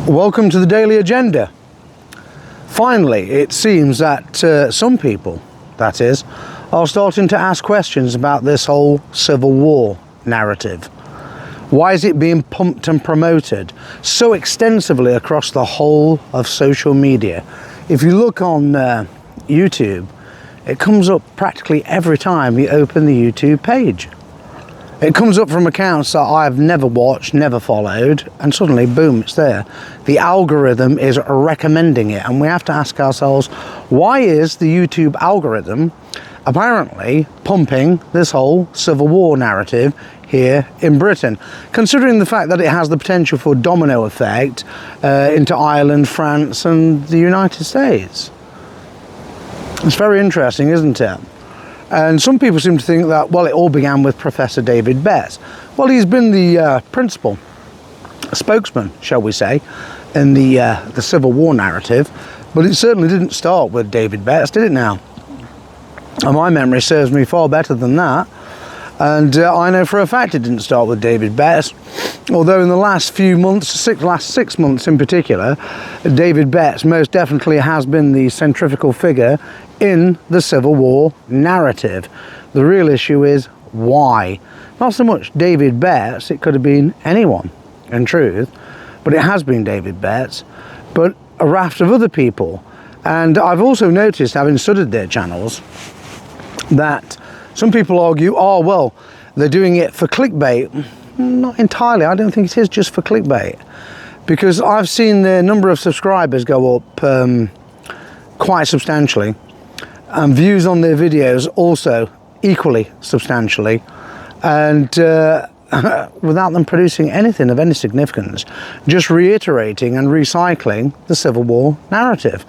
Welcome to the Daily Agenda. Finally, it seems that some people, that is, are starting to ask questions about this whole civil war narrative. Why is it being pumped and promoted so extensively across the whole of social media? If you look on YouTube, it comes up practically every time you open the YouTube page. It comes up from accounts that I've never watched, never followed, and suddenly, boom, it's there. The algorithm is recommending it, and we have to ask ourselves, why is the YouTube algorithm apparently pumping this whole civil war narrative here in Britain, considering the fact that it has the potential for domino effect into Ireland, France, and the United States? It's very interesting, isn't it? And some people seem to think that, well, it all began with Professor David Betts. Well, he's been the principal spokesman, shall we say, in the Civil War narrative, but it certainly didn't start with David Betts, did it now? And my memory serves me far better than that. And I know for a fact it didn't start with David Betts, although in the last few months, last six months in particular, David Betts most definitely has been the centrifugal figure in the Civil War narrative. The real issue is why. Not so much David Betts, it could have been anyone, in truth, but it has been David Betts, but a raft of other people. And I've also noticed, having studied their channels, that some people argue, oh, well, they're doing it for clickbait. Not entirely. I don't think it is just for clickbait, because I've seen the number of subscribers go up quite substantially, and views on their videos also equally substantially, and without them producing anything of any significance, just reiterating and recycling the Civil War narrative.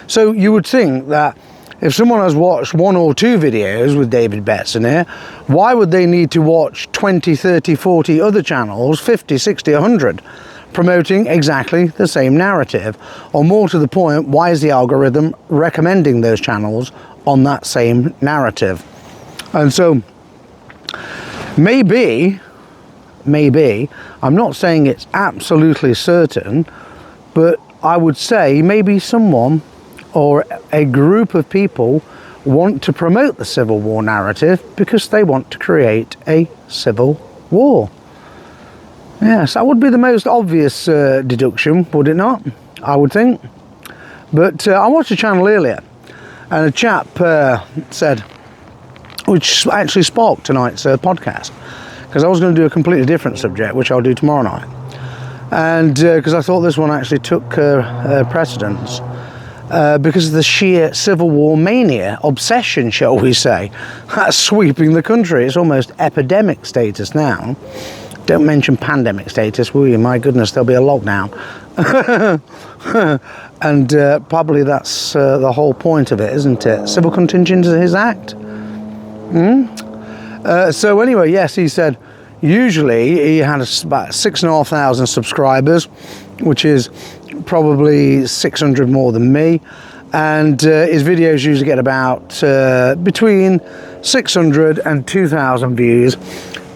So you would think that if someone has watched one or two videos with David Betts in it, why would they need to watch 20, 30, 40 other channels, 50, 60, 100, promoting exactly the same narrative? Or more to the point, why is the algorithm recommending those channels on that same narrative? And so, maybe, I'm not saying it's absolutely certain, but I would say maybe someone or a group of people want to promote the Civil War narrative because they want to create a civil war. Yes, that would be the most obvious deduction, would it not? I would think. But I watched a channel earlier, and a chap said, which actually sparked tonight's podcast, because I was going to do a completely different subject, which I'll do tomorrow night. And because I thought this one actually took precedence. Because of the sheer Civil War mania, obsession, shall we say, that's sweeping the country. It's almost epidemic status now. Don't mention pandemic status, will you? My goodness, there'll be a lockdown. And probably that's the whole point of it, isn't it? Civil Contingencies Act. So anyway, yes, he said, usually he had about 6,500 subscribers, which is probably 600 more than me, and his videos usually get about between 600 and 2,000 views,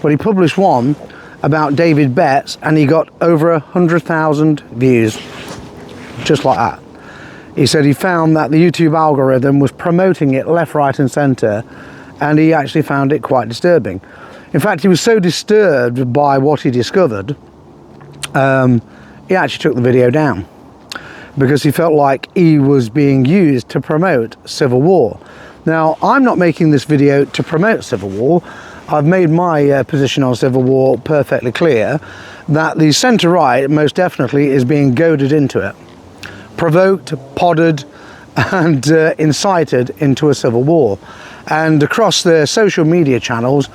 but he published one about David Betts and he got over 100,000 views, just like that. He said he found that the YouTube algorithm was promoting it left, right and centre, and he actually found it quite disturbing. In fact, he was so disturbed by what he discovered, he actually took the video down, because he felt like he was being used to promote civil war. Now, I'm not making this video to promote civil war. I've made my position on civil war perfectly clear, that the centre-right most definitely is being goaded into it, provoked, podded, and incited into a civil war. And across their social media channels,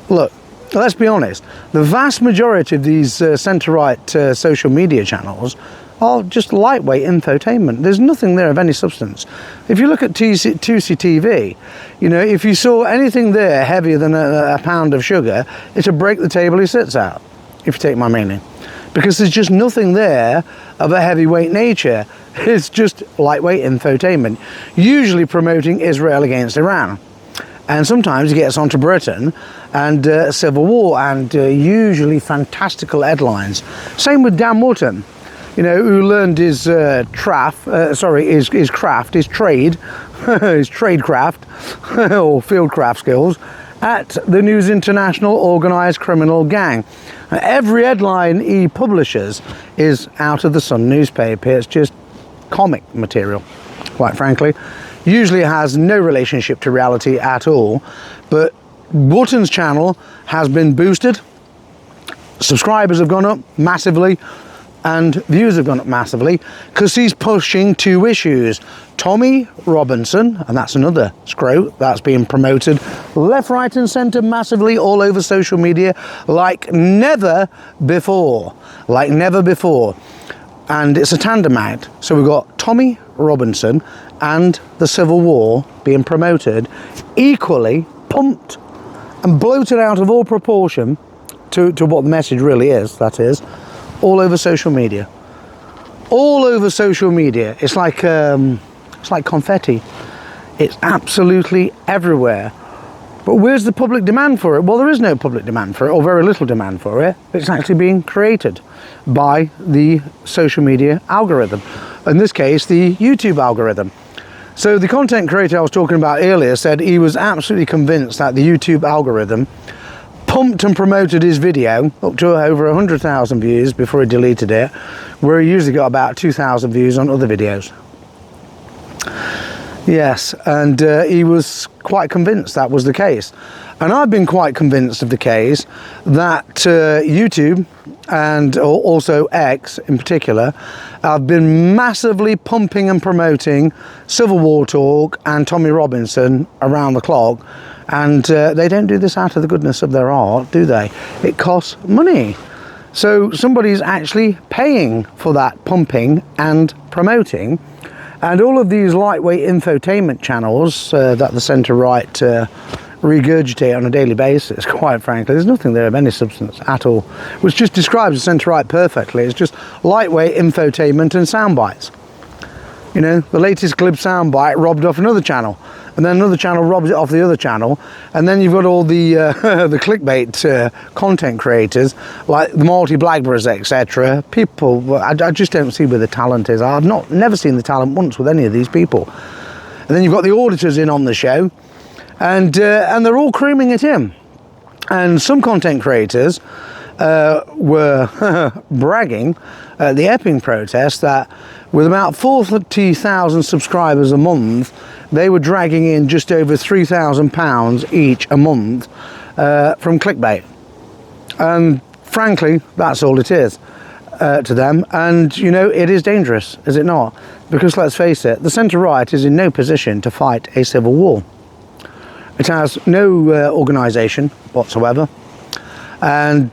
look, let's be honest, the vast majority of these centre-right social media channels are just lightweight infotainment. There's nothing there of any substance. If you look at 2CTV, you know, if you saw anything there heavier than a pound of sugar, it'd break the table he sits at, if you take my meaning. Because there's just nothing there of a heavyweight nature. It's just lightweight infotainment, usually promoting Israel against Iran. And sometimes he gets onto Britain and civil war, and usually fantastical headlines. Same with Dan Wootton. you know, who learned his his craft, his trade, his tradecraft or fieldcraft skills at the News International Organised Criminal Gang. Every headline he publishes is out of the Sun newspaper. It's just comic material, quite frankly. Usually it has no relationship to reality at all, but Wotton's channel has been boosted, subscribers have gone up massively, and views have gone up massively because he's pushing two issues. Tommy Robinson, and that's another scrote that's being promoted left, right and centre massively all over social media like never before. Like never before. And it's a tandem act. So we've got Tommy Robinson and the Civil War being promoted, equally pumped and bloated out of all proportion to what the message really is, that is, all over social media. All over social media. It's like confetti. It's absolutely everywhere. But where's the public demand for it? Well, there is no public demand for it, or very little demand for it. It's actually being created by the social media algorithm. In this case, the YouTube algorithm. So the content creator I was talking about earlier said he was absolutely convinced that the YouTube algorithm pumped and promoted his video up to over 100,000 views before he deleted it, where he usually got about 2,000 views on other videos. Yes, and he was quite convinced that was the case. And I've been quite convinced of the case that YouTube and also X in particular have been massively pumping and promoting Civil War talk and Tommy Robinson around the clock. And they don't do this out of the goodness of their heart, do they? It costs money. So somebody's actually paying for that pumping and promoting. And all of these lightweight infotainment channels that the centre-right regurgitate on a daily basis, quite frankly, there's nothing there of any substance at all, which just describes the centre-right perfectly. It's just lightweight infotainment and sound bites. You know, the latest glib soundbite robbed off another channel, and then another channel robs it off the other channel, and then you've got all the the clickbait content creators like the Marty Blackburys, etc. People, I just don't see where the talent is. I've never seen the talent once with any of these people. And then you've got the auditors in on the show, and they're all creaming at him. And some content creators were bragging at the Epping protest that with about 40,000 subscribers a month, they were dragging in just over £3,000 each a month from clickbait. And frankly, that's all it is to them. And, you know, it is dangerous, is it not? Because let's face it, the centre-right is in no position to fight a civil war. It has no organisation whatsoever. And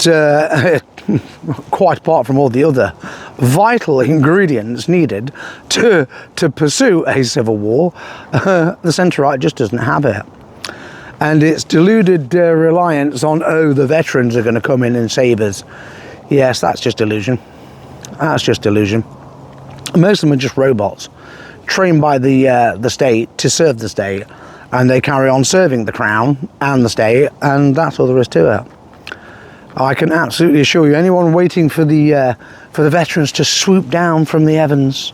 quite apart from all the other vital ingredients needed to pursue a civil war, the centre-right just doesn't have it. And it's deluded reliance on, oh, the veterans are going to come in and save us. Yes, that's just illusion. That's just illusion. Most of them are just robots, trained by the state to serve the state, and they carry on serving the crown and the state, and that's all there is to it. I can absolutely assure you, anyone waiting for the veterans to swoop down from the heavens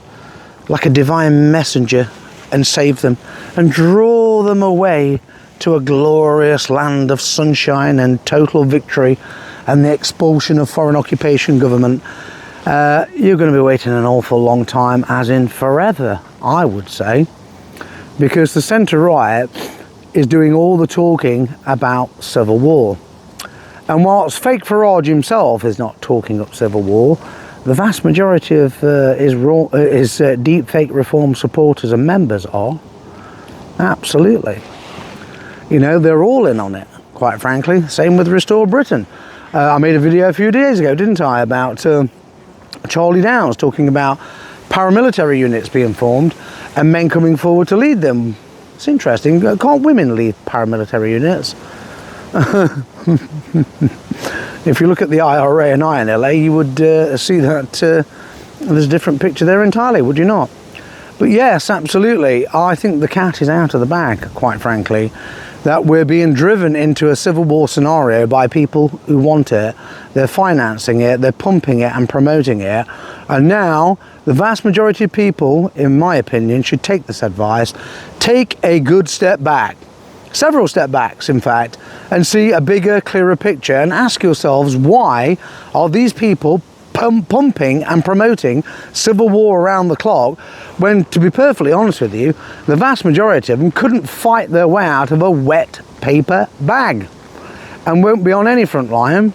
like a divine messenger and save them and draw them away to a glorious land of sunshine and total victory and the expulsion of foreign occupation government, you're going to be waiting an awful long time, as in forever, I would say, because the centre-right is doing all the talking about civil war. And whilst fake Farage himself is not talking up civil war, the vast majority of his deep fake reform supporters and members are. Absolutely. You know, they're all in on it, quite frankly. Same with Restore Britain. I made a video a few days ago, didn't I, about Charlie Downs talking about paramilitary units being formed and men coming forward to lead them. It's interesting. Can't women lead paramilitary units? If you look at the IRA and INLA, you would see that there's a different picture there entirely, would you not? But yes, absolutely. I think the cat is out of the bag, quite frankly, that we're being driven into a civil war scenario by people who want it they're financing it, they're pumping it and promoting it. And now the vast majority of people, in my opinion, should take this advice, take a good step back, several step backs in fact, and see a bigger, clearer picture, and ask yourselves, why are these people pumping and promoting civil war around the clock, when, to be perfectly honest with you, the vast majority of them couldn't fight their way out of a wet paper bag, and won't be on any front line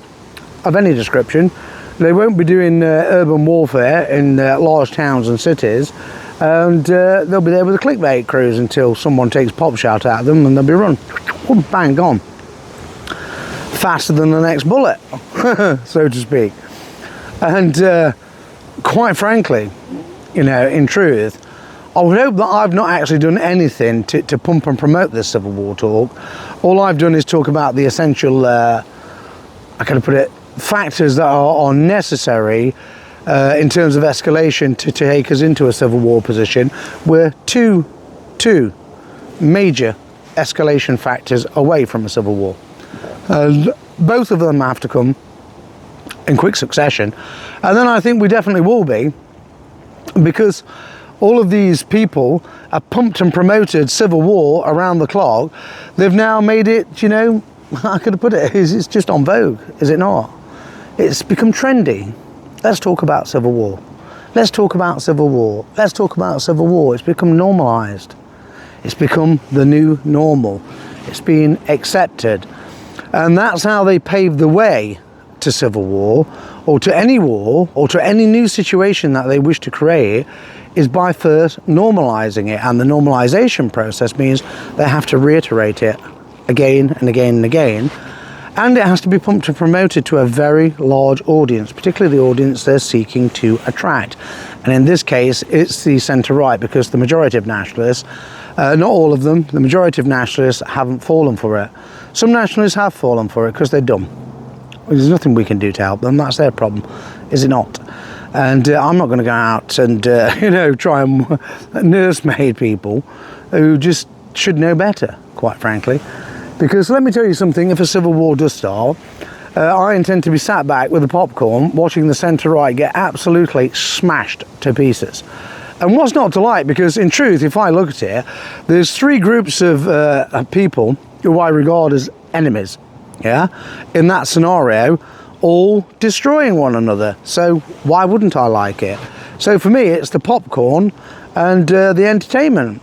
of any description. They won't be doing urban warfare in large towns and cities, and they'll be there with a clickbait cruise until someone takes pop shot out of them, and they'll be run, bang, gone, faster than the next bullet, so to speak. And quite frankly, you know, in truth, I would hope that I've not actually done anything to pump and promote this civil war talk. All I've done is talk about the essential, I can put it, factors that are necessary in terms of escalation to take us into a civil war position. We're two major escalation factors away from a civil war. Both of them have to come in quick succession, and then I think we definitely will be, because all of these people have pumped and promoted civil war around the clock. They've now made it, you know, I could have put it, it's just on vogue, is it not? It's become trendy. Let's talk about civil war. Let's talk about civil war. Let's talk about civil war. It's become normalized. It's become the new normal. It's been accepted. And that's how they paved the way to civil war, or to any new situation that they wish to create, is by first normalizing it. And the normalization process means they have to reiterate it again and again and again, and it has to be pumped and promoted to a very large audience, particularly the audience they're seeking to attract. And in this case, it's the centre-right, because the majority of nationalists, not all of them, the majority of nationalists haven't fallen for it. Some nationalists have fallen for it because they're dumb. There's nothing we can do to help them. That's their problem, is it not? And I'm not going to go out and you know, try and nursemaid people who just should know better, quite frankly. Because let me tell you something, if a civil war does start, I intend to be sat back with a popcorn watching the centre-right get absolutely smashed to pieces. And what's not to like? Because in truth, if I look at it, there's three groups of people who I regard as enemies. Yeah, in that scenario, all destroying one another. So why wouldn't I like it? So for me, it's the popcorn and the entertainment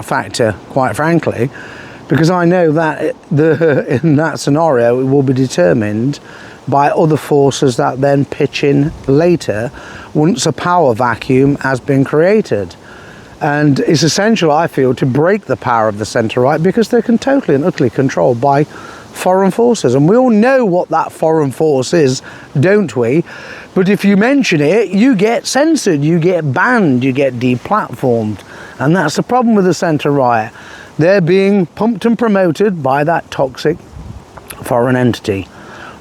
factor, quite frankly, because I know that in that scenario, it will be determined by other forces that then pitch in later once a power vacuum has been created. And it's essential, I feel, to break the power of the centre-right, because they're totally and utterly controlled by foreign forces, and we all know what that foreign force is, don't we? But if you mention it, you get censored, you get banned, you get deplatformed, and that's the problem with the centre-right. They're being pumped and promoted by that toxic foreign entity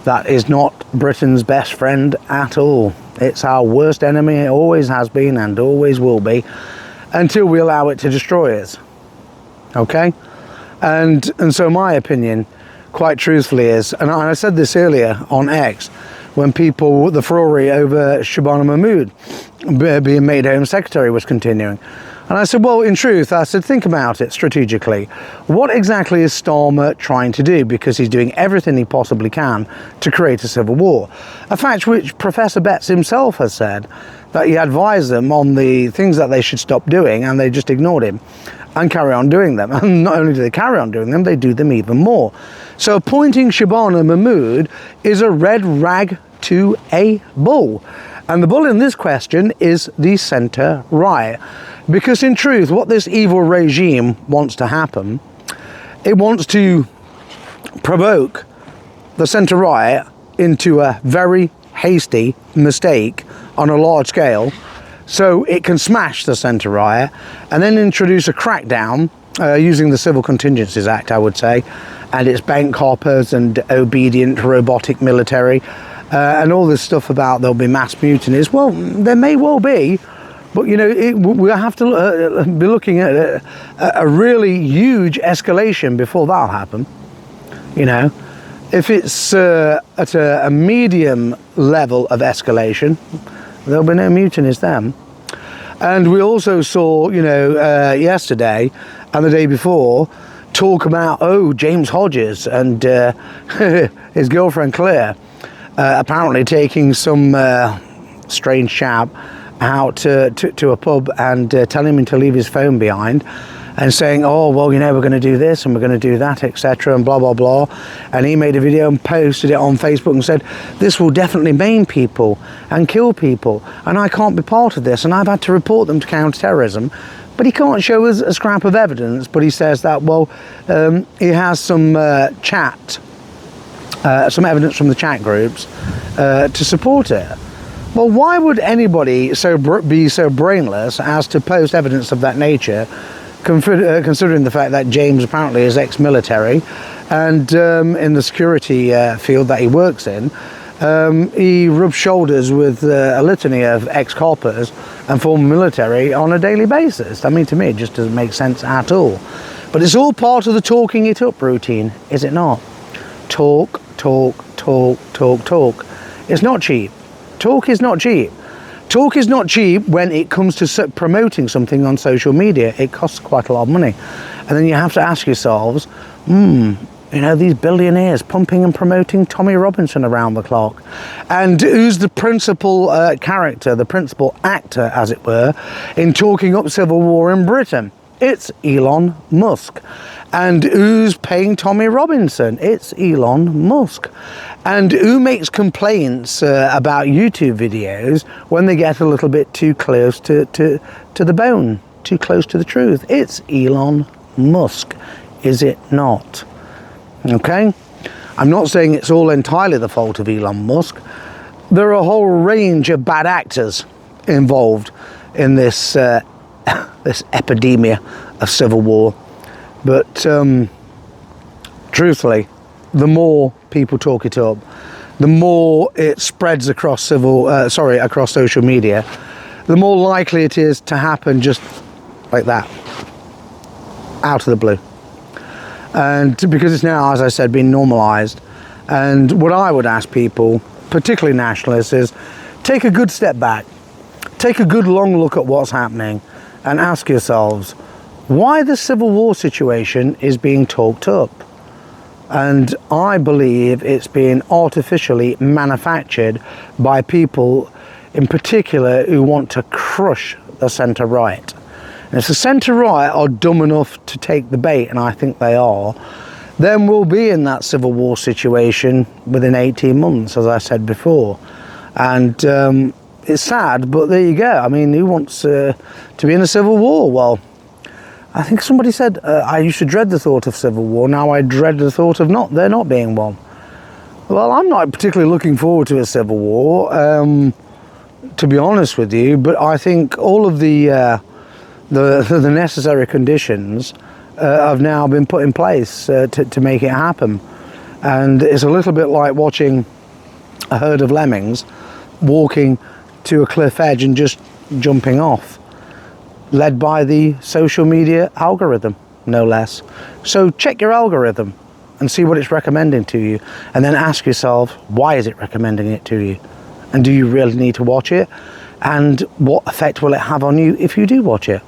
that is not Britain's best friend at all. It's our worst enemy. It always has been and always will be, until we allow it to destroy us. Okay? And so my opinion, quite truthfully, is, and I said this earlier on X, when people, the furore over Shabana Mahmood being made Home Secretary was continuing. And I said, well, in truth, I said, think about it strategically. What exactly is Starmer trying to do? Because he's doing everything he possibly can to create a civil war. A fact which Professor Betts himself has said, that he advised them on the things that they should stop doing, and they just ignored him and carry on doing them. And not only do they carry on doing them, they do them even more. So appointing Shabana Mahmood is a red rag to a bull. And the bull in this question is the centre-right. Because in truth, what this evil regime wants to happen, it wants to provoke the centre-right into a very hasty mistake on a large scale, so it can smash the centre-right and then introduce a crackdown using the Civil Contingencies Act, I would say, and its bank hoppers and obedient robotic military, and all this stuff about there'll be mass mutinies. Well, there may well be, but you know, we have to be looking at a really huge escalation before that'll happen. You know, If it's at a medium level of escalation, there'll be no mutinies then. And we also saw, yesterday and the day before, talk about, James Hodges and his girlfriend Claire apparently taking some strange chap out to a pub and telling him to leave his phone behind, and saying, we're going to do this and we're going to do that, etc., and blah, blah, blah. And he made a video and posted it on Facebook and said, this will definitely maim people and kill people, and I can't be part of this, and I've had to report them to counter-terrorism. But he can't show us a scrap of evidence, but he says that, he has some some evidence from the chat groups to support it. Well, why would anybody be so brainless as to post evidence of that nature, considering the fact that James apparently is ex-military, and in the security field that he works in, he rubs shoulders with a litany of ex-coppers and former military on a daily basis. I mean, to me, it just doesn't make sense at all. But it's all part of the talking it up routine, is it not? Talk, talk, talk, talk, talk. It's not cheap. Talk is not cheap. Talk is not cheap when it comes to promoting something on social media. It costs quite a lot of money. And then you have to ask yourselves, these billionaires pumping and promoting Tommy Robinson around the clock. And who's the principal character, the principal actor, as it were, in talking up civil war in Britain? It's Elon Musk. And who's paying Tommy Robinson? It's Elon Musk. And who makes complaints about YouTube videos when they get a little bit too close to the bone, too close to the truth? It's Elon Musk, is it not? Okay? I'm not saying it's all entirely the fault of Elon Musk. There are a whole range of bad actors involved in this this epidemia of civil war. But truthfully, the more people talk it up, the more it spreads across across social media, the more likely it is to happen just like that, out of the blue. And because it's now, as I said, been normalised. And what I would ask people, particularly nationalists, is take a good step back, take a good long look at what's happening, and ask yourselves why the civil war situation is being talked up. And I believe it's being artificially manufactured by people in particular who want to crush the centre-right. And if the centre-right are dumb enough to take the bait, and I think they are, then we'll be in that civil war situation within 18 months, as I said before. And it's sad, but there you go. I mean, who wants to be in a civil war? Well, I think somebody said, I used to dread the thought of civil war, now I dread the thought of there not being one. Well, I'm not particularly looking forward to a civil war, to be honest with you, but I think all of the necessary conditions have now been put in place to make it happen. And it's a little bit like watching a herd of lemmings walking to a cliff edge and just jumping off, led by the social media algorithm, no less. So check your algorithm and see what it's recommending to you, and then ask yourself, why is it recommending it to you? And do you really need to watch it? And what effect will it have on you if you do watch it?